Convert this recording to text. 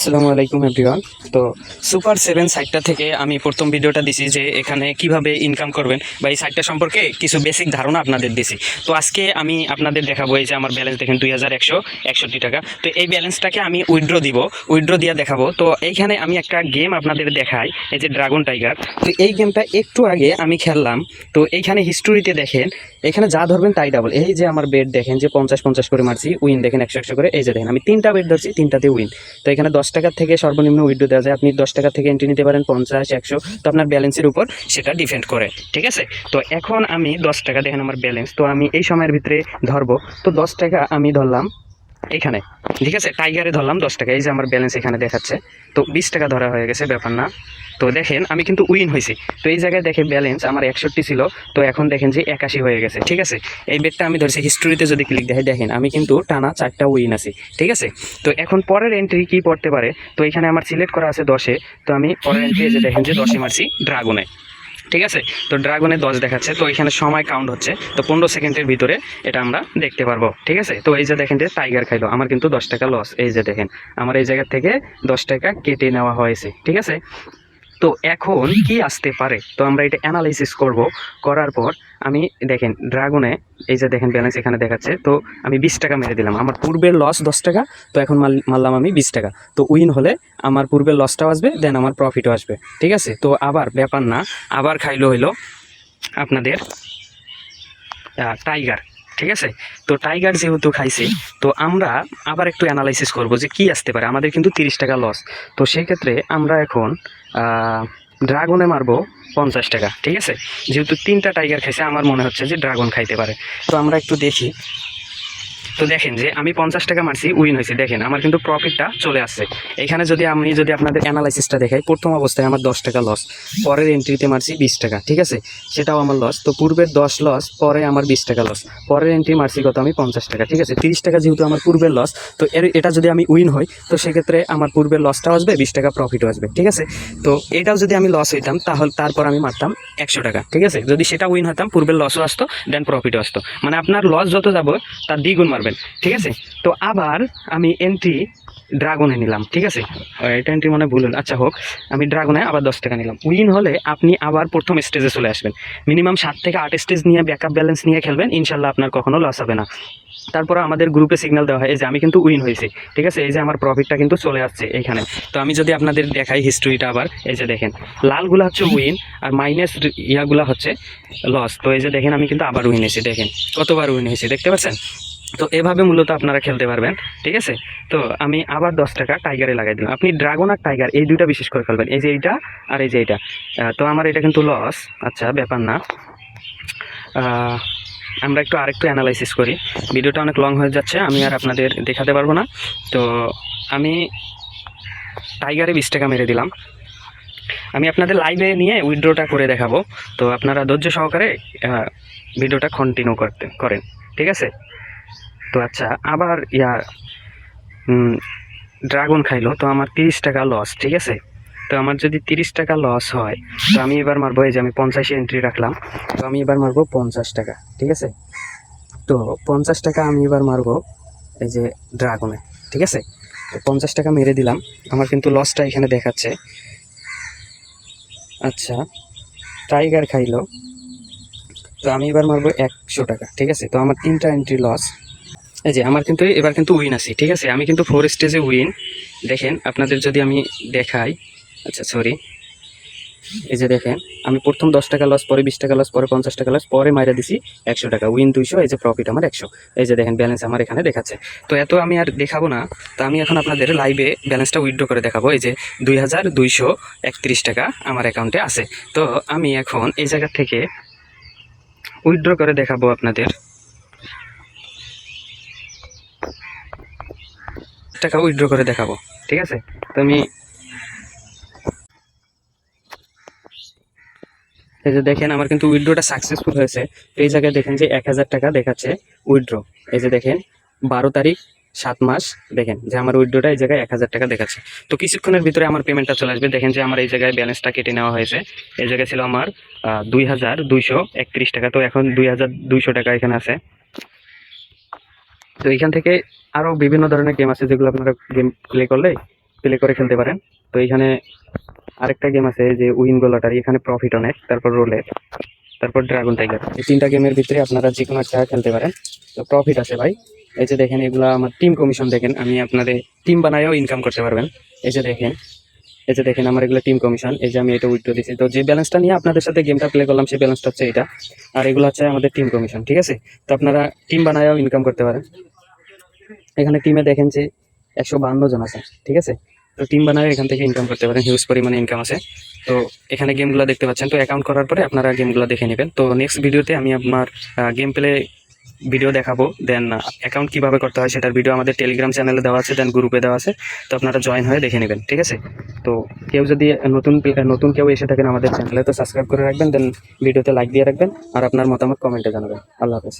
আসসালামু আলাইকুম এভরিওয়ান। তো সুপার 7 সাইটটা থেকে আমি প্রথম ভিডিওটা দিছি যে এখানে কিভাবে ইনকাম করবেন বা এই সাইটটা সম্পর্কে কিছু বেসিক ধারণা আপনাদের দিছি। তো আজকে আমি আপনাদের দেখাবো এই যে আমার ব্যালেন্স দেখেন 2161 টাকা। তো এই ব্যালেন্সটাকে আমি উইথড্র দিয়ে দেখাবো। তো এইখানে আমি একটা গেম আপনাদের দেখাই, এই যে ড্রাগন টাইগার। তো এই গেমটা একটু আগে আমি খেললাম। তো এইখানে হিস্টোরিতে দেখেন, এখানে যা ধরবেন তাই ডাবল। এই যে আমার বেড দেখেন যে 50-50 করে মারছি, উইন দেখেন 100-100 করে। এই যে দেখেন আমি 3টা বেড ধরছি, 3টাতে উইন। তো এখানে 10 টাকা থেকে সর্বনিম্ন উইথড্র দেওয়া যায়। আপনি 10 টাকা থেকে এন্ট্রি নিতে পারেন, 50-100, তো আপনার ব্যালেন্সের উপর সেটা ডিপেন্ড করে। ঠিক আছে, তো এখন আমি 10 টাকা দেখেন আমার ব্যালেন্স, তো আমি এই সময়ের ভিতরে ধরবো। তো 10 টাকা আমি ধরলাম এখানে, ঠিক আছে, টাইগারে ধরলাম 10 টাকা। এই যে আমার ব্যালেন্স এখানে দেখাচ্ছে, তো 20 টাকা ধরা হয়ে গেছে, ব্যাপার না। তো দেখেন আমি কিন্তু উইন হয়েছি। তো এই জায়গায় দেখে ব্যালেন্স আমার 61 ছিল, তো এখন দেখেন যে 81 হয়ে গেছে। ঠিক আছে, এই বেটটা আমি ধরছি। হিস্টোরিতে যদি ক্লিক দেখে দেখেন আমি কিন্তু টানা 4টা উইন আছি। ঠিক আছে, তো এখন পরের এন্ট্রি কি পড়তে পারে, তো এখানে আমার সিলেক্ট করা আছে 10-এ। তো আমি পরের এন্ট্রি যে দেখেন যে 10-এ মারছি ড্রাগনে। ঠিক আছে, তো ড্রাগনে 10 দেখাচ্ছে, তো এখানে সময় কাউন্ট হচ্ছে, তো 15 সেকেন্ডের ভিতরে এটা আমরা দেখতে পারবো। ঠিক আছে, তো এই যে দেখেন যে টাইগার খাইলো, আমার কিন্তু 10 টাকা লস। এই যে দেখেন আমার এই জায়গা থেকে 10 টাকা কেটে নেওয়া হয়েছে। ঠিক আছে, তো এখন কি আসতে পারে, তো আমরা এটা অ্যানালাইসিস করব। করার পর আমি দেখেন ড্রাগনে এই যে দেখেন ব্যালেন্স এখানে দেখাচ্ছে, তো আমি 20 টাকা মেরে দিলাম। আমার পূর্বের লস 10 টাকা, তো এখন মারলাম আমি 20 টাকা। তো উইন হলে আমার পূর্বের লসটাও আসবে, দেন আমার প্রফিটও আসবে। ঠিক আছে, তো আবার ব্যাপার না, আবার খাইলো হইলো আপনাদের টাইগার। ঠিক আছে, তো টাইগার যেহেতু খাইছে, তো আমরা আবার একটু অ্যানালাইসিস করব যে কি আসতে পারে। আমাদের কিন্তু 30 টাকা লস, তো সেক্ষেত্রে আমরা এখন ড্রাগনে মারবো 50 টাকা। ঠিক আছে, যেহেতু 3টা টাইগার খাইছে, আমার মনে হচ্ছে যে ড্রাগন খাইতে পারে। তো আমরা একটু দেখি। তো দেখেন যে আমি 50 টাকা মারছি, উইন হয়েছে, দেখেন আমার কিন্তু প্রফিটটা চলে আসছে। এখানে যদি আপনাদের অ্যানালাইসিসটা দেখাই, প্রথম অবস্থায় আমার 10 টাকা লস, পরের এন্ট্রিতে মারছি 20 টাকা। ঠিক আছে, সেটাও আমার লস। তো পূর্বের 10 লস, পরে আমার 20 টাকা লস, পরের এন্ট্রি মারছি কত আমি 50 টাকা। ঠিক আছে, 30 টাকা যেহেতু আমার পূর্বের লস, তো এটা যদি আমি উইন হই, তো সেক্ষেত্রে আমার পূর্বের লসটাও আসবে, 20 টাকা প্রফিটও আসবে। ঠিক আছে, তো এটাও যদি আমি লস হইতাম, তাহলে তারপর আমি মারতাম 100 টাকা। ঠিক আছে, যদি সেটা উইন হতাম, পূর্বের লসও আসতো, দেন প্রফিটও আসতো। মানে আপনার লস যত যাবো তার দ্বিগুণ মারবেন। ঠিক আছে, তো আবার আমি এন্ট্রি ড্রাগনে নিলাম। ঠিক আছে, এটা এন্ট্রি মানে ভুল হল, আচ্ছা হোক। আমি ড্রাগনে আবার 10 টাকা নিলাম। উইন হলে আপনি আবার প্রথম স্টেজে চলে আসবেন। মিনিমাম 7 থেকে 8 স্টেজ নিয়ে ব্যাকআপ ব্যালেন্স নিয়ে খেলবেন, ইনশাল্লাহ আপনার কখনো লস হবে না। তারপর আমাদের গ্রুপে সিগন্যাল দেওয়া হয়, এই যে আমি কিন্তু উইন হয়েছি। ঠিক আছে, এই যে আমার প্রফিটটা কিন্তু চলে আসছে এইখানে। তো আমি যদি আপনাদের দেখাই হিস্ট্রিটা আবার, এই যে দেখেন লালগুলা হচ্ছে উইন, আর মাইনাস ইয়াগুলা হচ্ছে লস। তো এই যে দেখেন আমি কিন্তু আবার উইন হয়েছি, দেখেন কতবার উইন হয়েছি, দেখতে পাচ্ছেন। তো এভাবে মূলত আপনারা খেলতে পারবেন। ঠিক আছে, তো আমি আবার 10 টাকা টাইগারে লাগাই দিলাম। আপনি ড্রাগন আর টাইগার এই দুইটা বিশেষ করে খেলবেন, এই যে এইটা আর এই যে এইটা। তো আমার এটা কিন্তু লস, আচ্ছা ব্যাপার না। আমরা আরেকটু অ্যানালাইসিস করি। ভিডিওটা অনেক লং হয়ে যাচ্ছে, আমি আর আপনাদের দেখাতে পারবো না। তো আমি টাইগারে 20 টাকা মেরে দিলাম। আমি আপনাদের লাইভে নিয়ে উইথড্রটা করে দেখাবো, তো আপনারা ধৈর্য সহকারে ভিডিওটা কন্টিনিউ করেন। ঠিক আছে, তো আচ্ছা আবার ড্রাগন খাইলো, তো আমার 30 টাকা লস। ঠিক আছে, তো আমার যদি 30 টাকা লস হয়, তো আমি এবার মারবো, এই যে আমি 50 এন্ট্রি রাখলাম, তো আমি এবার মারবো 50 টাকা। ঠিক আছে, তো 50 টাকা আমি এবার মারবো এই যে ড্রাগনে। ঠিক আছে, তো 50 টাকা মেরে দিলাম, আমার কিন্তু লসটা এখানে দেখাচ্ছে। আচ্ছা টাইগার খাইলো, তো আমি এবার মারবো 100 টাকা। ঠিক আছে, তো আমার 3টা এন্ট্রি লস। এই যে আমার কিন্তু এবার কিন্তু উইন আছি। ঠিক আছে, আমি কিন্তু 4 স্টেজে উইন। দেখেন আপনাদের যদি আমি দেখাই, আচ্ছা সরি, এই যে দেখেন আমি প্রথম 10 টাকা লস, পরে 20 টাকা লস, পরে 50 টাকা লস, পরে মাইরা দিছি 100 টাকা, উইন 200, এই যে প্রফিট আমার 100। এই যে দেখেন ব্যালেন্স আমার এখানে দেখাচ্ছে। তো এত আমি আর দেখাবো না, তো আমি এখন আপনাদের লাইভে ব্যালেন্সটা উইথড্র করে দেখাবো। এই যে 2231 টাকা আমার অ্যাকাউন্টে আছে। তো আমি এখন এই জায়গা থেকে উইথড্র করে দেখাবো আপনাদের। টাকা উইথড্র করে দেখাবো। ঠিক আছে, তো আমি এই যে দেখেন আমার কিন্তু উইথড্রটা সাকসেসফুল হয়েছে। তো এই জায়গায় দেখেন যে 1000 টাকা দেখাচ্ছে উইথড্র। এই যে দেখেন 12 তারিখ 7 মাস, দেখেন যে আমার উইথড্রটা এই জায়গায় 1000 টাকা দেখাচ্ছে। তো কিছুক্ষণের ভিতরে আমার পেমেন্টটা চলে আসবে। দেখেন যে আমার এই জায়গায় ব্যালেন্সটা কেটে নেওয়া হয়েছে। এই জায়গায় ছিল আমার 2231 টাকা, তো এখন 2200 টাকা এখানে আছে। তো এখান থেকে আরো বিভিন্ন ধরনের গেম আছে, যেগুলো আপনারা গেম প্লে করলে প্লে করে খেলতে পারেন। তো এখানে আরেকটা গেম আছে যে উইন গো লটারি, এখানে প্রফিট অনেক, তারপর রোলেট, তারপর ড্রাগন টাইগার। এই 3টা গেমের ভিতরে আপনারা যে কোনো একটা খেলতে পারেন, তো প্রফিট আছে ভাই। এই যে দেখেন এগুলা আমার টিম কমিশন, দেখেন আমি আপনাদের টিম বানায়ও ইনকাম করতে পারবেন। এই যে দেখেন, এই যে দেখেন আমার এগুলো টিম কমিশন, এই যে আমি এটা উইথড্র দিচ্ছি। তো যে ব্যালেন্সটা নিয়ে আপনাদের সাথে গেমটা প্লে করলাম সেই ব্যালেন্সটা হচ্ছে এটা, আর এগুলো হচ্ছে আমাদের টিম কমিশন, ঠিক আছে। তো আপনারা টিম বানায়ও ইনকাম করতে পারেন। এখানে টিমে দেখেন যে 152 জন আছে, ঠিক আছে। তো টিম বানায় এখান থেকে ইনকাম করতে পারেন, হিউজ পরিমাণে ইনকাম আছে। তো এখানে গেমগুলো দেখতে পাচ্ছেন, তো অ্যাকাউন্ট করার পরে আপনারা গেমগুলো দেখে নেবেন। তো নেক্সট ভিডিওতে আমি আমার গেম প্লে ভিডিও দেখাবো, দেন অ্যাকাউন্ট কিভাবে করতে হয় সেটার ভিডিও আমাদের টেলিগ্রাম চ্যানেলে দেওয়া আছে, দেন গ্রুপে দেওয়া আছে। তো আপনারা জয়েন হয়ে দেখে নেবেন, ঠিক আছে। তো কেউ যদি নতুন কেউ এসে থাকেন আমাদের চ্যানেলে, তো সাবস্ক্রাইব করে রাখবেন, দেন ভিডিওতে লাইক দিয়ে রাখবেন, আর আপনার মতামত কমেন্টে জানাবেন। আল্লাহ হাফেজ।